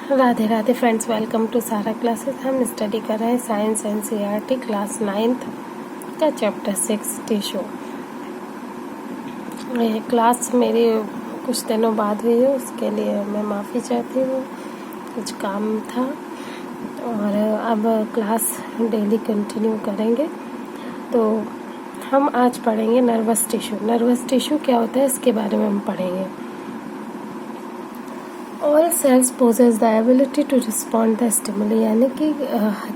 Radhe Radhe friends, welcome to Sara classes. हम study कर रहे हैं साइंस एनसीईआरटी क्लास 9th का चैप्टर 6 टिश्यू। ये क्लास मेरी कुछ दिनों बाद हुई है, उसके लिए मैं माफ़ी चाहती हूँ, कुछ काम था। और अब क्लास डेली कंटिन्यू करेंगे। तो हम आज पढ़ेंगे नर्वस टिश्यू। नर्वस टिश्यू क्या होता है इसके बारे में हम पढ़ेंगे। All cells possess the ability to respond the stimuli, यानी कि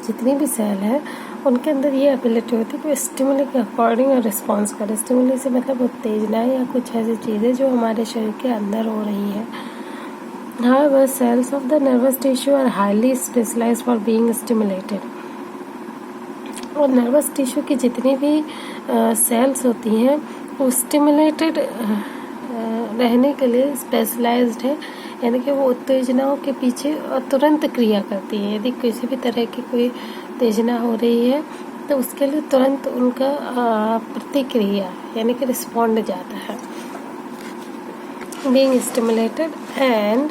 जितनी भी सेल है उनके अंदर ये एबिलिटी होती है कि स्टिमुली के अकॉर्डिंग रिस्पॉन्स करे। स्टिमुली से मतलब उत्तेजना या कुछ ऐसी चीज़ें जो हमारे शरीर के अंदर हो रही है। However, cells of the nervous tissue are highly specialized for being stimulated. और नर्वस टिश्यू की जितनी भी सेल्स होती हैं वो स्टिमुलेटेड रहने के लिए स्पेशलाइज्ड है, यानी कि वो उत्तेजनाओं के पीछे तुरंत क्रिया करती है। यदि किसी भी तरह की कोई उत्तेजना हो रही है तो उसके लिए तुरंत उनका प्रतिक्रिया यानी कि रिस्पॉन्ड जाता है। Being stimulated and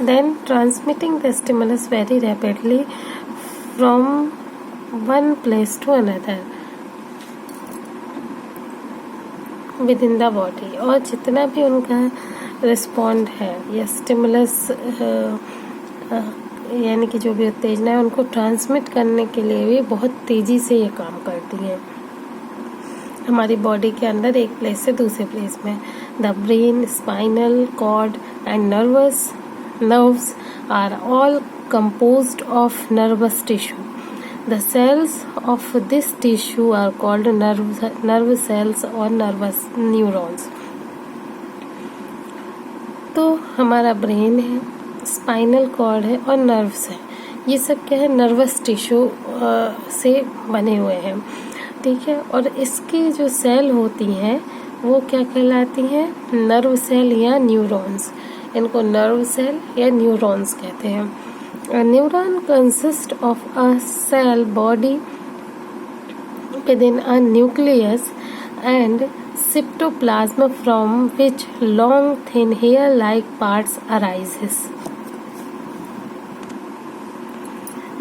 then transmitting the stimulus very rapidly from one place to another within the body। और जितना भी उनका रिस्पॉन्ड है या स्टिमुलस यानी कि जो भी उत्तेजना है उनको ट्रांसमिट करने के लिए भी बहुत तेज़ी से ये काम करती है हमारी बॉडी के अंदर, एक प्लेस से दूसरे प्लेस में। The brain, spinal cord and nerves are all composed of nervous tissue. The cells of this tissue are called nerve cells or nervous neurons. तो हमारा ब्रेन है, स्पाइनल कॉर्ड है और नर्व्स है। ये सब क्या है, नर्वस टिश्यू से बने हुए हैं, ठीक है। और इसकी जो सेल होती हैं वो क्या कहलाती हैं, नर्व सेल या न्यूरॉन्स। इनको नर्व सेल या न्यूरॉन्स कहते हैं। Neuron consist of a cell body within a nucleus and cytoplasm from which long thin hair like parts arises.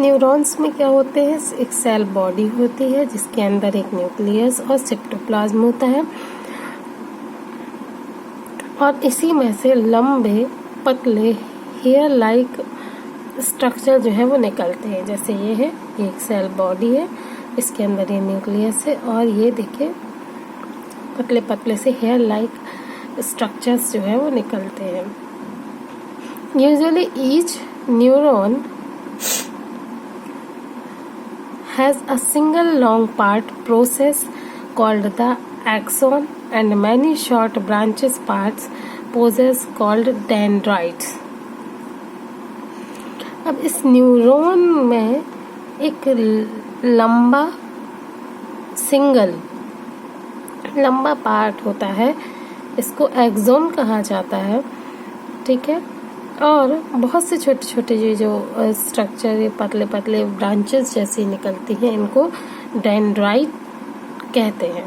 Neurons में क्या होते हैं, एक सेल बॉडी होती है जिसके अंदर एक न्यूक्लियस और सिप्टोप्लाज्म होता है और इसी में से लंबे पतले हेयर लाइक स्ट्रक्चर जो है वो निकलते हैं। जैसे ये है, ये एक सेल बॉडी है, इसके अंदर ये न्यूक्लियस है और ये देखिए पतले पतले से हेयर लाइक स्ट्रक्चर्स जो है वो निकलते हैं। Usually each neuron has a single long part process called the axon and many short branches parts possess called dendrites। अब इस न्यूरॉन में एक लंबा पार्ट होता है, इसको एक्सोन कहा जाता है, ठीक है। और बहुत से छोटे छोटे जो स्ट्रक्चर पतले पतले ब्रांचेस जैसी निकलती हैं इनको डेंड्राइट कहते हैं।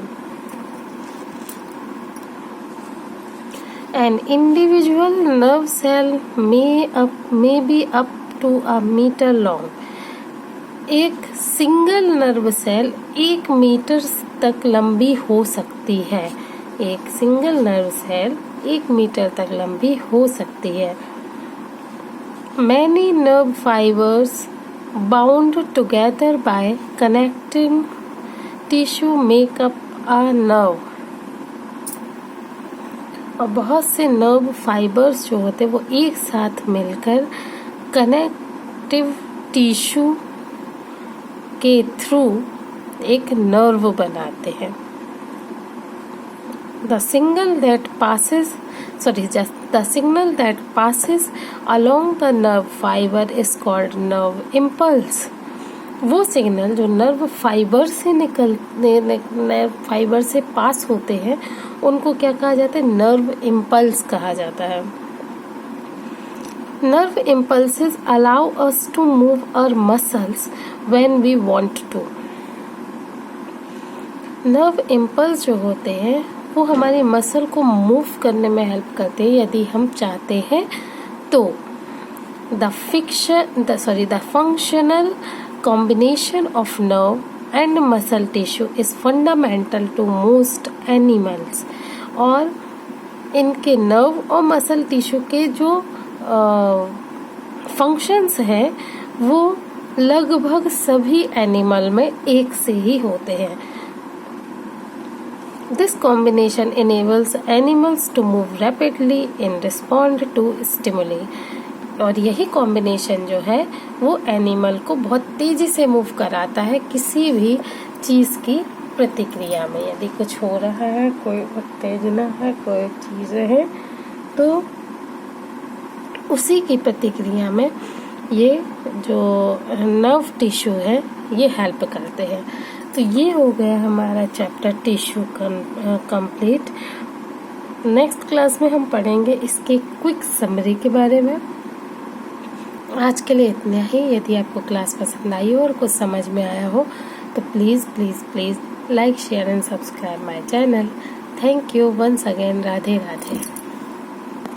An individual nerve cell may be up to a meter long। एक सिंगल नर्व सेल 1 मीटर तक लंबी हो सकती है। एक सिंगल नर्व सेल 1 मीटर तक लंबी हो सकती है। Many nerve fibers bound together by connecting tissue make up a nerve। और बहुत से नर्व फाइबर्स जो होते हैं वो एक साथ मिलकर कनेक्टिव टिश्यू के थ्रू एक नर्व बनाते हैं। The signal that passes along the nerve fiber is called nerve impulse। वो सिग्नल जो नर्व फाइबर से पास होते हैं उनको क्या कहा जाता है, नर्व इम्पल्स कहा जाता है। Nerve impulses allow us to move our muscles when we want to. Nerve impulse जो होते हैं वो हमारी मसल को मूव करने में हेल्प करते हैं यदि हम चाहते हैं तो। The functional combination of nerve and muscle tissue is fundamental to most animals. और इनके नर्व और मसल टिश्यू के जो फंक्शंस हैं वो लगभग सभी एनिमल में एक से ही होते हैं। This combination enables animals to move rapidly in response to stimuli। और यही कॉम्बिनेशन जो है वो एनिमल को बहुत तेजी से मूव कराता है किसी भी चीज़ की प्रतिक्रिया में। यदि कुछ हो रहा है, कोई उत्तेजना है, कोई चीज़ें हैं, तो उसी की प्रतिक्रिया में ये जो नर्व टिश्यू है ये हेल्प करते हैं। तो ये हो गया हमारा chapter tissue complete. Next class में हम पढ़ेंगे इसके क्विक समरी के बारे में। आज के लिए इतना ही। यदि आपको क्लास पसंद आई हो और कुछ समझ में आया हो तो please please please like share and subscribe my channel. Thank you once again. Radhe Radhe.